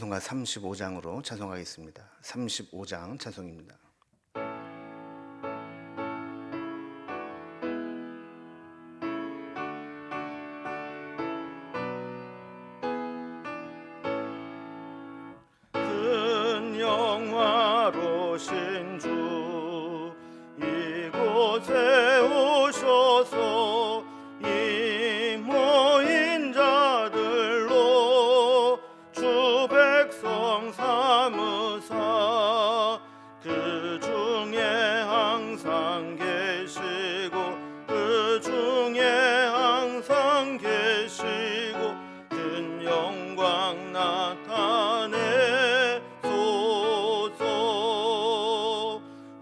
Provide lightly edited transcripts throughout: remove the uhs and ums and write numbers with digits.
찬송가 35장으로 찬송하겠습니다. 35장 찬송입니다. 큰 영화로신 주 이곳에 오셔서 이 모인 자들로 주 백성 삼으사 그 중에 항상 계시고 그 중에 항상 계시고 큰 영광 나타내소서.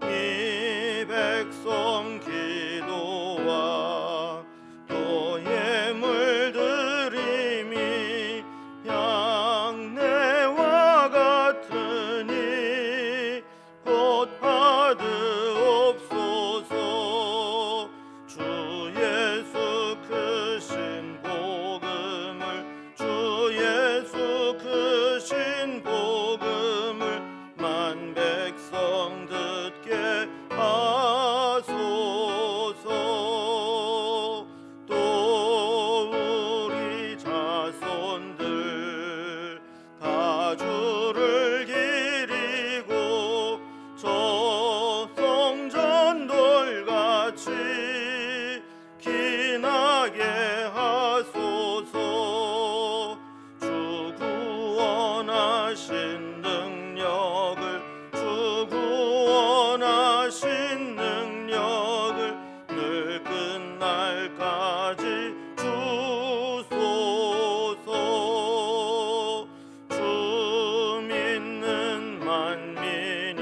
이 백성 기도와 또 예물 드림이 양내와 같으니 곧 받으옵소서. 주 예수 크신 복음을 주 예수 크신 복음을 만 백성 듣게 하소서. 또 우리 자손들 다 주를 기리고 저 성전 돌같이 기나게 하소서. 주 구원하신 능력을 주 구원하신 능력을 늘 끝날까지 주소서. 주 믿는 만민이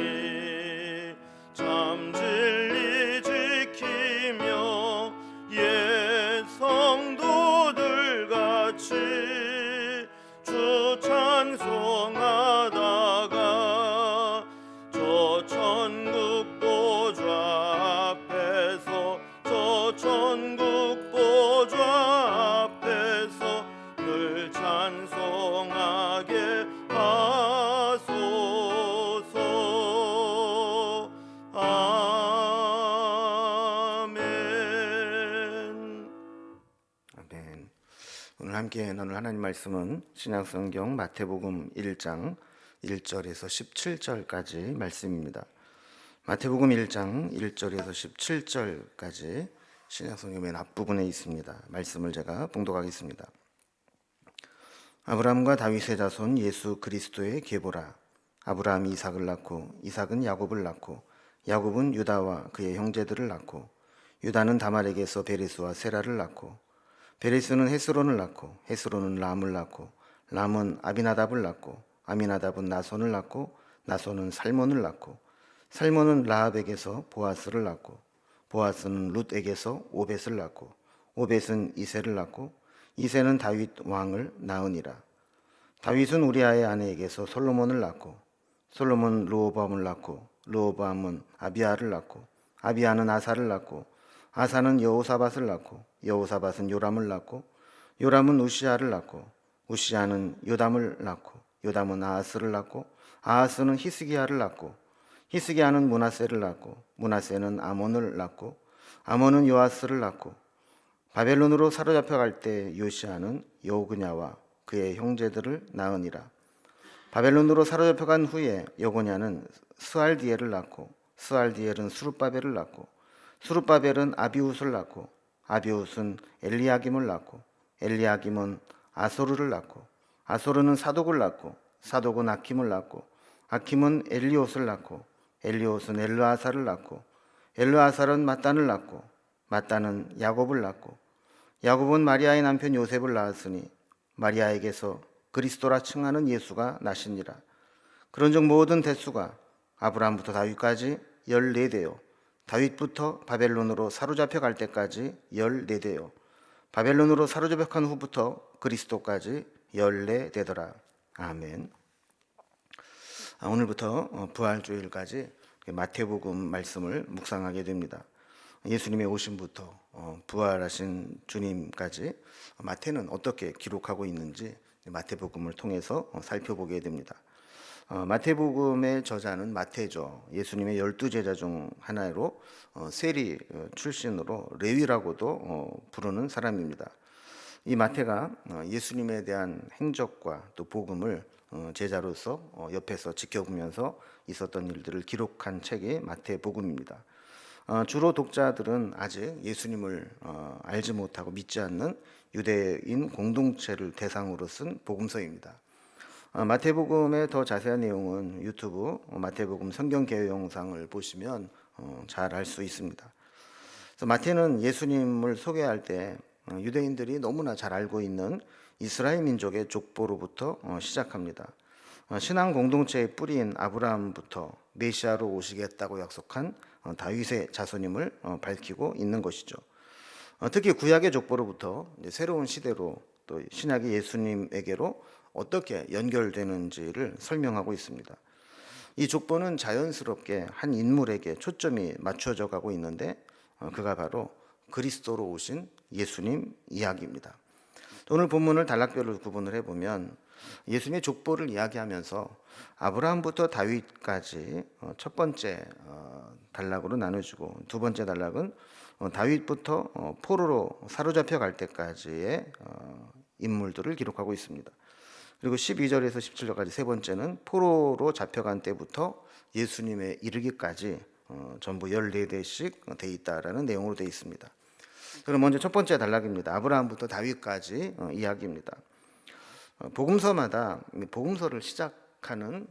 참 진리 지키며 옛 성도들 같이 주 찬송하다가 저 천국 보좌 앞에서 저 천국 보좌 앞에서 늘 찬송하게 하소서. 아멘. 아멘. 오늘 함께 나눌 하나님 말씀은 신약성경 마태복음 1장 1절에서 17절까지 말씀입니다. 마태복음 1장 1절에서 17절까지 신약성경 맨 앞부분에 있습니다. 말씀을 제가 봉독하겠습니다. 아브라함과 다윗의 자손 예수 그리스도의 계보라. 아브라함이 이삭을 낳고 이삭은 야곱을 낳고 야곱은 유다와 그의 형제들을 낳고 유다는 다말에게서 베레스와 세라를 낳고 베레스는 헤스론을 낳고 헤스론은 람을 낳고 람은 아비나답을 낳고 아미나답은 나손을 낳고 나손은 살몬을 낳고 살몬은 라합에게서 보아스를 낳고 보아스는 룻에게서 오벳을 낳고 오벳은 이새를 낳고 이새는 다윗 왕을 낳으니라. 다윗은 우리아의 아내에게서 솔로몬을 낳고 솔로몬은 르호보암을 낳고 르호보암은 아비야를 낳고 아비야는 아사를 낳고 아사는 여호사밧을 낳고 여호사밧은 요람을 낳고 요람은 우시야를 낳고 우시야는 요담을 낳고 요담은 아하스를 낳고 아하스는 히스기야를 낳고 히스기야는 므낫세를 낳고 므낫세는 아몬을 낳고 아몬은 요아스를 낳고 바벨론으로 사로잡혀 갈 때 요시야는 여호그냐와 그의 형제들을 낳으니라. 바벨론으로 사로잡혀 간 후에 여고냐는 스알디엘을 낳고 스알디엘은 수룹바벨을 낳고 수룹바벨은 아비웃을 낳고 아비웃은 엘리야김을 낳고 엘리야김은 아소르를 낳고 아소르는 사독을 낳고 사독은 아킴을 낳고 아킴은 엘리옷을 낳고 엘리옷은 엘르아사를 낳고 엘르아살은 mat단을 낳고 mat단은 야곱을 낳고 야곱은 마리아의 남편 요셉을 낳았으니 마리아에게서 그리스도라 칭하는 예수가 나시니라. 그런즉 모든 대수가 아브라함부터 다윗까지 14대요 다윗부터 바벨론으로 사로잡혀 갈 때까지 14대요 바벨론으로 사로잡혀 간 후부터 그리스도까지 14대더라. 아멘. 오늘부터 부활주일까지 마태복음 말씀을 묵상하게 됩니다. 예수님의 오심부터 부활하신 주님까지 마태는 어떻게 기록하고 있는지 마태복음을 통해서 살펴보게 됩니다. 마태복음의 저자는 마태죠. 예수님의 12제자 중 하나로 세리 출신으로 레위라고도 부르는 사람입니다. 이 마태가 예수님에 대한 행적과 또 복음을 제자로서 옆에서 지켜보면서 있었던 일들을 기록한 책이 마태복음입니다. 주로 독자들은 아직 예수님을 알지 못하고 믿지 않는 유대인 공동체를 대상으로 쓴 복음서입니다. 마태복음의 더 자세한 내용은 유튜브 마태복음 성경 개요 영상을 보시면 잘 알 수 있습니다. 그래서 마태는 예수님을 소개할 때 유대인들이 너무나 잘 알고 있는 이스라엘 민족의 족보로부터 시작합니다. 신앙 공동체의 뿌리인 아브라함부터 메시아로 오시겠다고 약속한 다윗의 자손임을 밝히고 있는 것이죠. 특히 구약의 족보로부터 새로운 시대로 또 신약의 예수님에게로 어떻게 연결되는지를 설명하고 있습니다. 이 족보는 자연스럽게 한 인물에게 초점이 맞춰져 가고 있는데 그가 바로 그리스도로 오신 예수님 이야기입니다. 오늘 본문을 단락별로 구분을 해보면 예수님의 족보를 이야기하면서 아브라함부터 다윗까지 첫 번째 단락으로 나눠주고 두 번째 단락은 다윗부터 포로로 사로잡혀 갈 때까지의 인물들을 기록하고 있습니다. 그리고 12절에서 17절까지 세 번째는 포로로 잡혀간 때부터 예수님에 이르기까지 전부 14대씩 돼 있다라는 내용으로 되어 있습니다. 그럼 먼저 첫 번째 단락입니다. 아브라함부터 다윗까지 이야기입니다. 복음서마다 복음서를 시작하는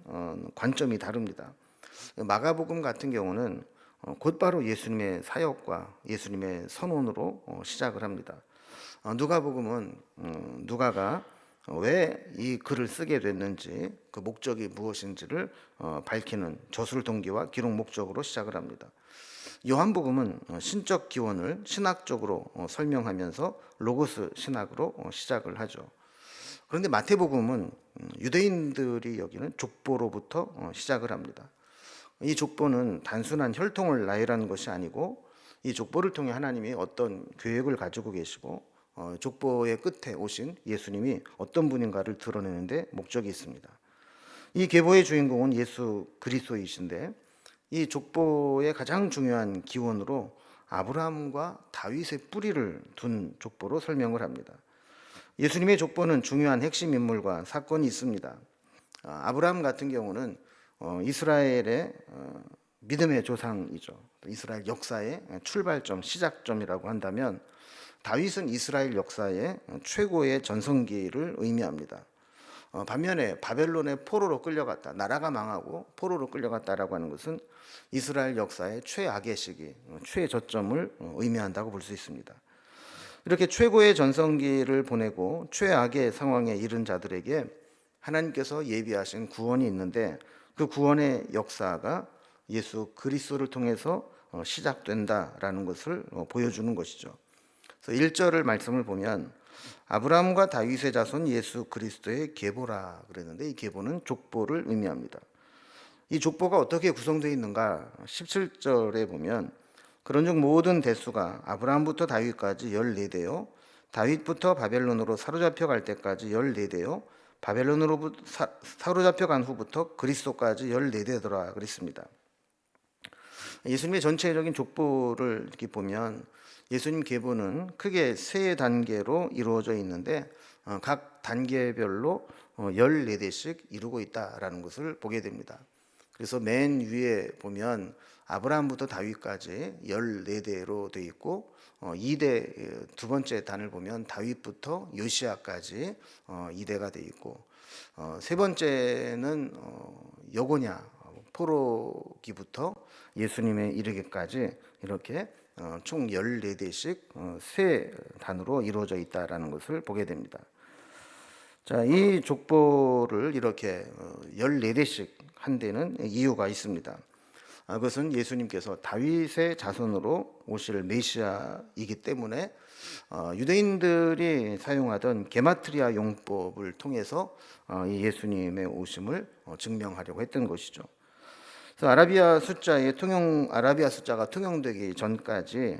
관점이 다릅니다. 마가복음 같은 경우는 곧바로 예수님의 사역과 예수님의 선언으로 시작을 합니다. 누가복음은 누가가 왜 이 글을 쓰게 됐는지 그 목적이 무엇인지를 밝히는 저술 동기와 기록 목적으로 시작을 합니다. 요한복음은 신적 기원을 신학적으로 설명하면서 로고스 신학으로 시작을 하죠. 그런데 마태복음은 유대인들이 여기는 족보로부터 시작을 합니다. 이 족보는 단순한 혈통을 나열하는 것이 아니고 이 족보를 통해 하나님이 어떤 계획을 가지고 계시고 족보의 끝에 오신 예수님이 어떤 분인가를 드러내는데 목적이 있습니다. 이 계보의 주인공은 예수 그리스도이신데 이 족보의 가장 중요한 기원으로 아브라함과 다윗의 뿌리를 둔 족보로 설명을 합니다. 예수님의 족보는 중요한 핵심 인물과 사건이 있습니다. 아브라함 같은 경우는 이스라엘의 믿음의 조상이죠. 이스라엘 역사의 출발점, 시작점이라고 한다면 다윗은 이스라엘 역사의 최고의 전성기를 의미합니다. 반면에 바벨론의 포로로 끌려갔다, 나라가 망하고 포로로 끌려갔다라고 하는 것은 이스라엘 역사의 최악의 시기, 최저점을 의미한다고 볼 수 있습니다. 이렇게 최고의 전성기를 보내고 최악의 상황에 이른 자들에게 하나님께서 예비하신 구원이 있는데 그 구원의 역사가 예수 그리스도를 통해서 시작된다라는 것을 보여주는 것이죠. 그래서 1절을 말씀을 보면 아브라함과 다윗의 자손 예수 그리스도의 계보라 그랬는데 이 계보는 족보를 의미합니다. 이 족보가 어떻게 구성되어 있는가 17절에 보면 그런즉 모든 대수가 아브라함부터 다윗까지 14대요 다윗부터 바벨론으로 사로잡혀 갈 때까지 14대요 바벨론으로 사로잡혀 간 후부터 그리스도까지 14대더라 그랬습니다. 예수님의 전체적인 족보를 이렇게 보면 예수님 계보는 크게 세 단계로 이루어져 있는데 각 단계별로 14대씩 이루고 있다라는 것을 보게 됩니다. 그래서 맨 위에 보면 아브라함부터 다윗까지 14대로 되어 있고 2대 두 번째 단을 보면 다윗부터 요시야까지 2대가 되어 있고 세 번째는 여고냐 포로기부터 예수님에 이르기까지 이렇게 총 14대씩 세 단으로 이루어져 있다라는 것을 보게 됩니다. 자, 이 족보를 이렇게 14대씩 한 데는 이유가 있습니다. 그것은 예수님께서 다윗의 자손으로 오실 메시아이기 때문에 유대인들이 사용하던 게마트리아 용법을 통해서 이 예수님의 오심을 증명하려고 했던 것이죠. 그래서 아라비아 숫자가 통용되기 전까지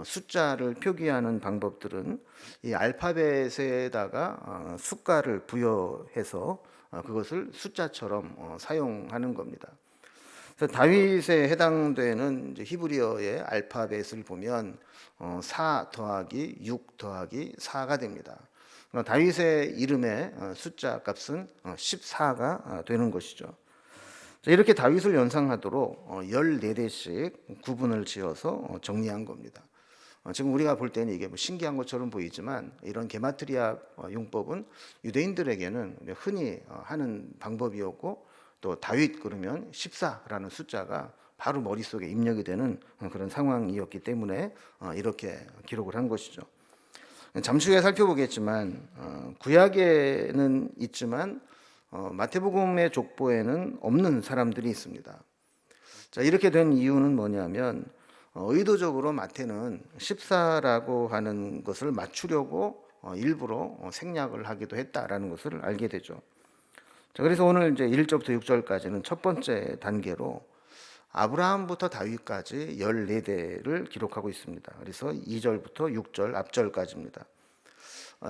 숫자를 표기하는 방법들은 이 알파벳에다가 숫가를 부여해서 그것을 숫자처럼 사용하는 겁니다. 그래서 다윗에 해당되는 이제 히브리어의 알파벳을 보면 4 더하기 6 더하기 4가 됩니다. 다윗의 이름의 숫자 값은 14가 되는 것이죠. 이렇게 다윗을 연상하도록 14대씩 구분을 지어서 정리한 겁니다. 지금 우리가 볼 때는 이게 뭐 신기한 것처럼 보이지만 이런 게마트리아 용법은 유대인들에게는 흔히 하는 방법이었고, 또 다윗 그러면 14라는 숫자가 바로 머릿속에 입력이 되는 그런 상황이었기 때문에 이렇게 기록을 한 것이죠. 잠시 후에 살펴보겠지만 구약에는 있지만 마태복음의 족보에는 없는 사람들이 있습니다. 자, 이렇게 된 이유는 뭐냐면 의도적으로 마태는 14라고 하는 것을 맞추려고 일부러 생략을 하기도 했다라는 것을 알게 되죠. 자, 그래서 오늘 이제 1절부터 6절까지는 첫 번째 단계로 아브라함부터 다윗까지 14대를 기록하고 있습니다. 그래서 2절부터 6절 앞절까지입니다.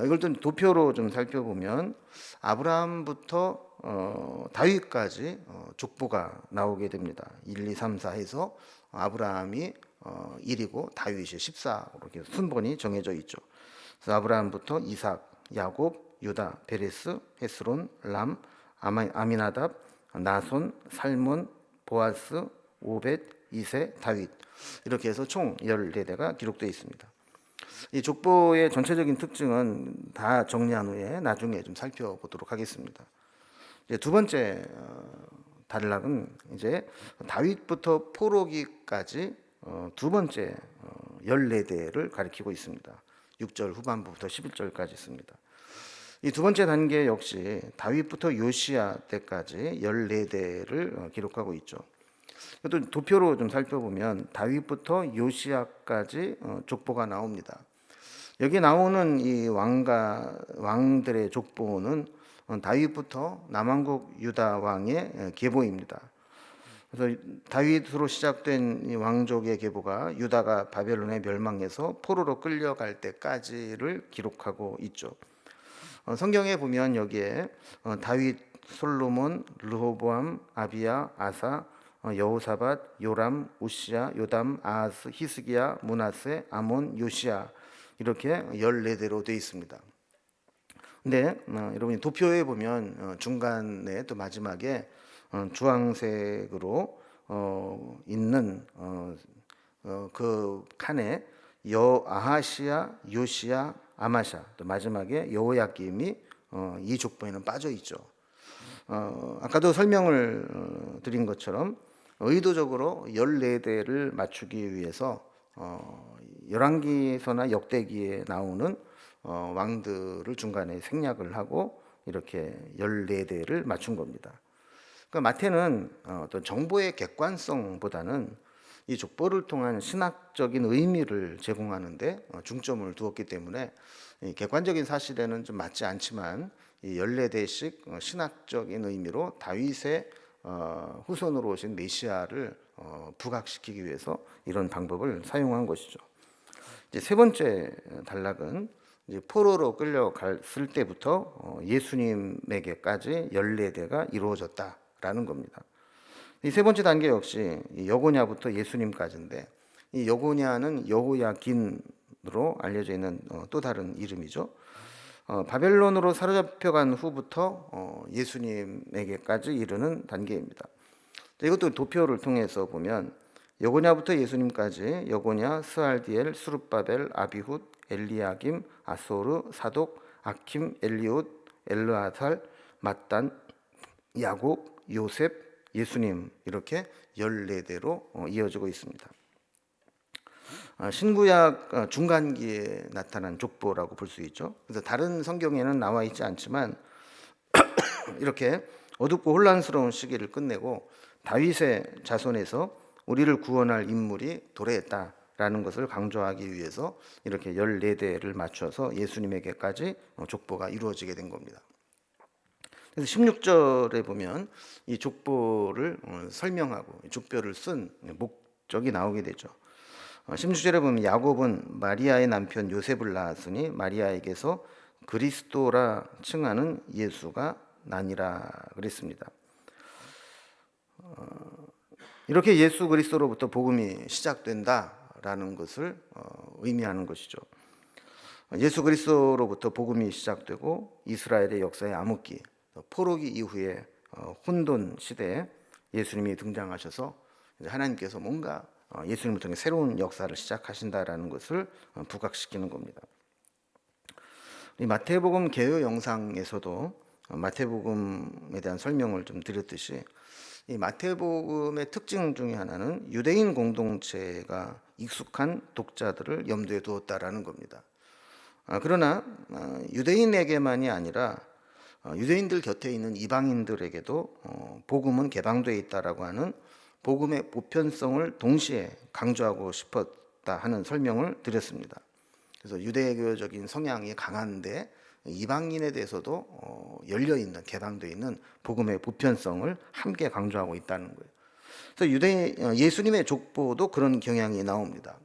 이걸 좀 도표로 좀 살펴보면 아브라함부터 다윗까지 족보가 나오게 됩니다. 1, 2, 3, 4 해서 아브라함이 1이고 다윗이 14로 이렇게 순번이 정해져 있죠. 그래서 아브라함부터 이삭, 야곱, 유다, 베레스, 헤스론, 람, 아미나답, 나손, 살몬, 보아스, 오벳, 이세, 다윗, 이렇게 해서 총 14대가 기록되어 있습니다. 이 족보의 전체적인 특징은 다 정리한 후에 나중에 좀 살펴보도록 하겠습니다. 이제 두 번째 단락은 이제 다윗부터 포로기까지 두 번째 14대를 가리키고 있습니다. 6절 후반부부터 11절까지 있습니다. 이 두 번째 단계 역시 다윗부터 요시야 때까지 14대를 기록하고 있죠. 또 도표로 좀 살펴보면 다윗부터 요시야까지 족보가 나옵니다. 여기 나오는 이 왕들의 족보는 다윗부터 남왕국 유다 왕의 계보입니다. 그래서 다윗으로 시작된 이 왕족의 계보가 유다가 바벨론에 멸망해서 포로로 끌려갈 때까지를 기록하고 있죠. 성경에 보면 여기에 다윗, 솔로몬, 르호보암, 아비야, 아사, 여호사밧, 요람, 우시야, 요담, 아하스, 히스기야, 므낫세, 아몬, 요시야, 이렇게 14대로 되어 있습니다. 근데 여러분이 도표에 보면 중간에 또 마지막에 주황색으로 있는 그 칸에 아하시야, 요시야, 아마샤, 또 마지막에 여호야김이 이 족보에는 빠져 있죠. 아까도 설명을 드린 것처럼 의도적으로 14대를 맞추기 위해서 열왕기서나 역대기에 나오는 왕들을 중간에 생략을 하고 이렇게 14대를 맞춘 겁니다. 그러니까 마태는 어떤 정보의 객관성보다는 이 족보를 통한 신학적인 의미를 제공하는데 중점을 두었기 때문에 객관적인 사실에는 좀 맞지 않지만 이 14대씩 신학적인 의미로 다윗의 후손으로 오신 메시아를 부각시키기 위해서 이런 방법을 사용한 것이죠. 이제 세 번째 단락은 이제 포로로 끌려갔을 때부터 예수님에게까지 14대가 이루어졌다라는 겁니다. 이 세 번째 단계 역시 여고냐부터 예수님까지인데, 이 여고냐는 여호야긴으로 알려져 있는 또 다른 이름이죠. 바벨론으로 사로잡혀간 후부터 예수님에게까지 이르는 단계입니다. 이것도 도표를 통해서 보면 여고냐부터 예수님까지 여고냐, 스알디엘, 수룹바벨, 아비훗, 엘리야김, 아소르, 사독, 아킴, 엘리옷, 엘르아살, mat단, 야곱, 요셉, 예수님, 이렇게 14대로 이어지고 있습니다. 신구약 중간기에 나타난 족보라고 볼 수 있죠. 그래서 다른 성경에는 나와 있지 않지만 이렇게 어둡고 혼란스러운 시기를 끝내고 다윗의 자손에서 우리를 구원할 인물이 도래했다라는 것을 강조하기 위해서 이렇게 14대를 맞춰서 예수님에게까지 족보가 이루어지게 된 겁니다. 그래서 16절에 보면 이 족보를 설명하고 족보를 쓴 목적이 나오게 되죠. 16절에 보면 야곱은 마리아의 남편 요셉을 낳았으니 마리아에게서 그리스도라 칭하는 예수가 나니라 그랬습니다. 이렇게 예수 그리스도로부터 복음이 시작된다라는 것을 의미하는 것이죠. 예수 그리스도로부터 복음이 시작되고 이스라엘의 역사의 암흑기, 포로기 이후에 혼돈 시대에 예수님이 등장하셔서 하나님께서 뭔가 예수님을 통해 새로운 역사를 시작하신다라는 것을 부각시키는 겁니다. 이 마태복음 개요 영상에서도 마태복음에 대한 설명을 좀 드렸듯이 이 마태복음의 특징 중에 하나는 유대인 공동체가 익숙한 독자들을 염두에 두었다라는 겁니다. 그러나 유대인에게만이 아니라 유대인들 곁에 있는 이방인들에게도 복음은 개방되어 있다라고 하는 복음의 보편성을 동시에 강조하고 싶었다 하는 설명을 드렸습니다. 그래서 유대교적인 성향이 강한데 이방인에 대해서도 열려있는 개방되어 있는 복음의 보편성을 함께 강조하고 있다는 거예요. 그래서 예수님의 족보도 그런 경향이 나옵니다.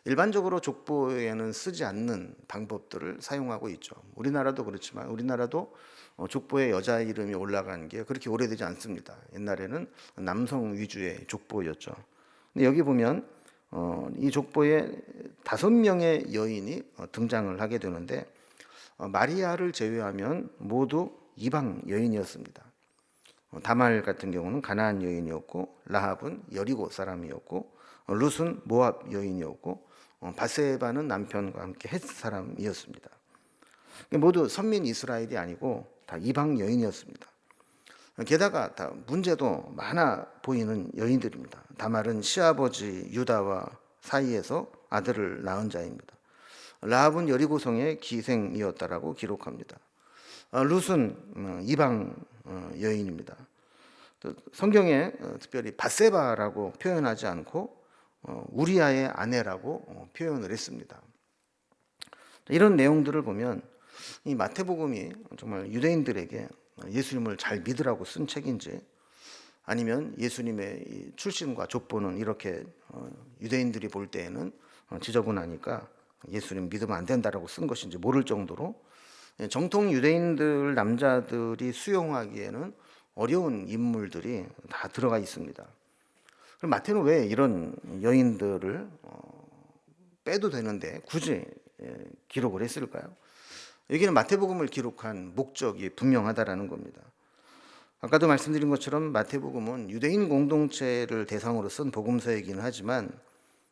일반적으로 족보에는 쓰지 않는 방법들을 사용하고 있죠. 우리나라도 그렇지만 우리나라도 족보에 여자 이름이 올라간 게 그렇게 오래되지 않습니다. 옛날에는 남성 위주의 족보였죠. 근데 여기 보면 이 족보에 5명의 여인이 등장을 하게 되는데 마리아를 제외하면 모두 이방 여인이었습니다. 다말 같은 경우는 가나안 여인이었고 라합은 여리고 사람이었고 룻은 모압 여인이었고 바세바는 남편과 함께 헷 사람이었습니다. 모두 선민 이스라엘이 아니고 다 이방 여인이었습니다. 게다가 다 문제도 많아 보이는 여인들입니다. 다말은 시아버지 유다와 사이에서 아들을 낳은 자입니다. 라합은 여리고성의 기생이었다라고 기록합니다. 룻은 이방 여인입니다. 성경에 특별히 바세바라고 표현하지 않고 우리아의 아내라고 표현을 했습니다. 이런 내용들을 보면 이 마태복음이 정말 유대인들에게 예수님을 잘 믿으라고 쓴 책인지 아니면 예수님의 출신과 족보는 이렇게 유대인들이 볼 때에는 지저분하니까 예수님 믿으면 안 된다라고 쓴 것인지 모를 정도로 정통 유대인들 남자들이 수용하기에는 어려운 인물들이 다 들어가 있습니다. 그럼 마태는 왜 이런 여인들을 빼도 되는데 굳이 기록을 했을까요? 여기는 마태복음을 기록한 목적이 분명하다라는 겁니다. 아까도 말씀드린 것처럼 마태복음은 유대인 공동체를 대상으로 쓴 복음서이기는 하지만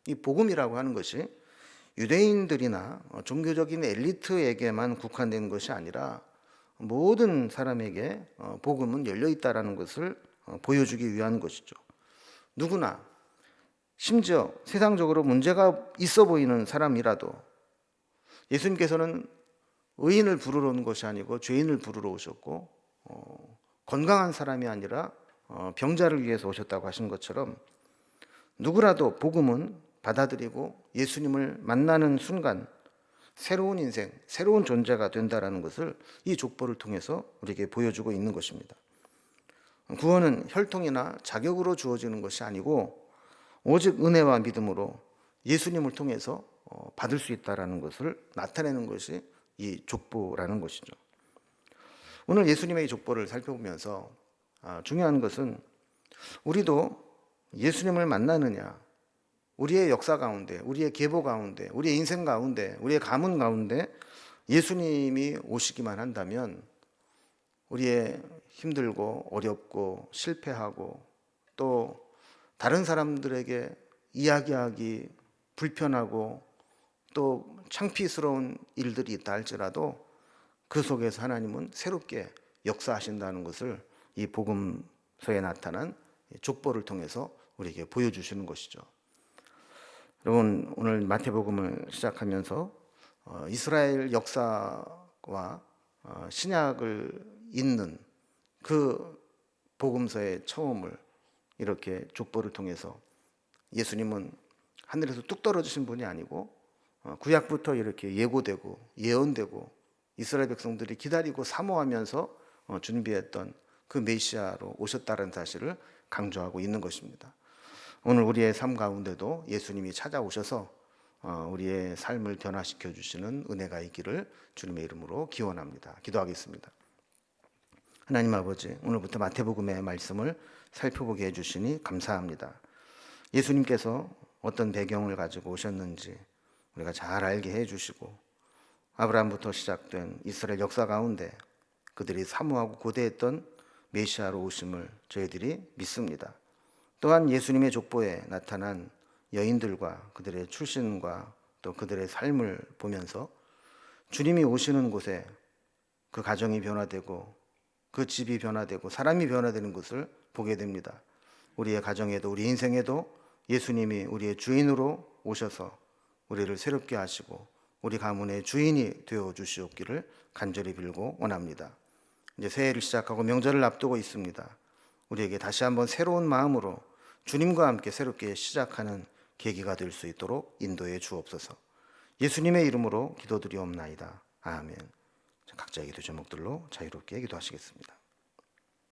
이 복음이라고 하는 것이 유대인들이나 종교적인 엘리트에게만 국한된 것이 아니라 모든 사람에게 복음은 열려 있다라는 것을 보여주기 위한 것이죠. 누구나 심지어 세상적으로 문제가 있어 보이는 사람이라도 예수님께서는 의인을 부르러 온 것이 아니고 죄인을 부르러 오셨고 건강한 사람이 아니라 병자를 위해서 오셨다고 하신 것처럼 누구라도 복음은 받아들이고 예수님을 만나는 순간 새로운 인생, 새로운 존재가 된다라는 것을 이 족보를 통해서 우리에게 보여주고 있는 것입니다. 구원은 혈통이나 자격으로 주어지는 것이 아니고 오직 은혜와 믿음으로 예수님을 통해서 받을 수 있다라는 것을 나타내는 것이 이 족보라는 것이죠. 오늘 예수님의 이 족보를 살펴보면서 중요한 것은 우리도 예수님을 만나느냐, 우리의 역사 가운데, 우리의 계보 가운데, 우리의 인생 가운데, 우리의 가문 가운데 예수님이 오시기만 한다면 우리의 힘들고 어렵고 실패하고 또 다른 사람들에게 이야기하기 불편하고 또 창피스러운 일들이 있다 할지라도 그 속에서 하나님은 새롭게 역사하신다는 것을 이 복음서에 나타난 족보를 통해서 우리에게 보여주시는 것이죠. 여러분, 오늘 마태복음을 시작하면서 이스라엘 역사와 신약을 잇는 그 복음서의 처음을 이렇게 족보를 통해서 예수님은 하늘에서 뚝 떨어지신 분이 아니고 구약부터 이렇게 예고되고 예언되고 이스라엘 백성들이 기다리고 사모하면서 준비했던 그 메시아로 오셨다는 사실을 강조하고 있는 것입니다. 오늘 우리의 삶 가운데도 예수님이 찾아오셔서 우리의 삶을 변화시켜 주시는 은혜가 있기를 주님의 이름으로 기원합니다. 기도하겠습니다. 하나님 아버지, 오늘부터 마태복음의 말씀을 살펴보게 해주시니 감사합니다. 예수님께서 어떤 배경을 가지고 오셨는지 우리가 잘 알게 해주시고, 아브라함부터 시작된 이스라엘 역사 가운데 그들이 사모하고 고대했던 메시아로 오심을 저희들이 믿습니다. 또한 예수님의 족보에 나타난 여인들과 그들의 출신과 또 그들의 삶을 보면서 주님이 오시는 곳에 그 가정이 변화되고 그 집이 변화되고 사람이 변화되는 것을 보게 됩니다. 우리의 가정에도 우리 인생에도 예수님이 우리의 주인으로 오셔서 우리를 새롭게 하시고 우리 가문의 주인이 되어 주시옵기를 간절히 빌고 원합니다. 이제 새해를 시작하고 명절을 앞두고 있습니다. 우리에게 다시 한번 새로운 마음으로 주님과 함께 새롭게 시작하는 계기가 될 수 있도록 인도해 주옵소서. 예수님의 이름으로 기도드리옵나이다. 아멘. 각자의 기도 제목들로 자유롭게 기도하시겠습니다.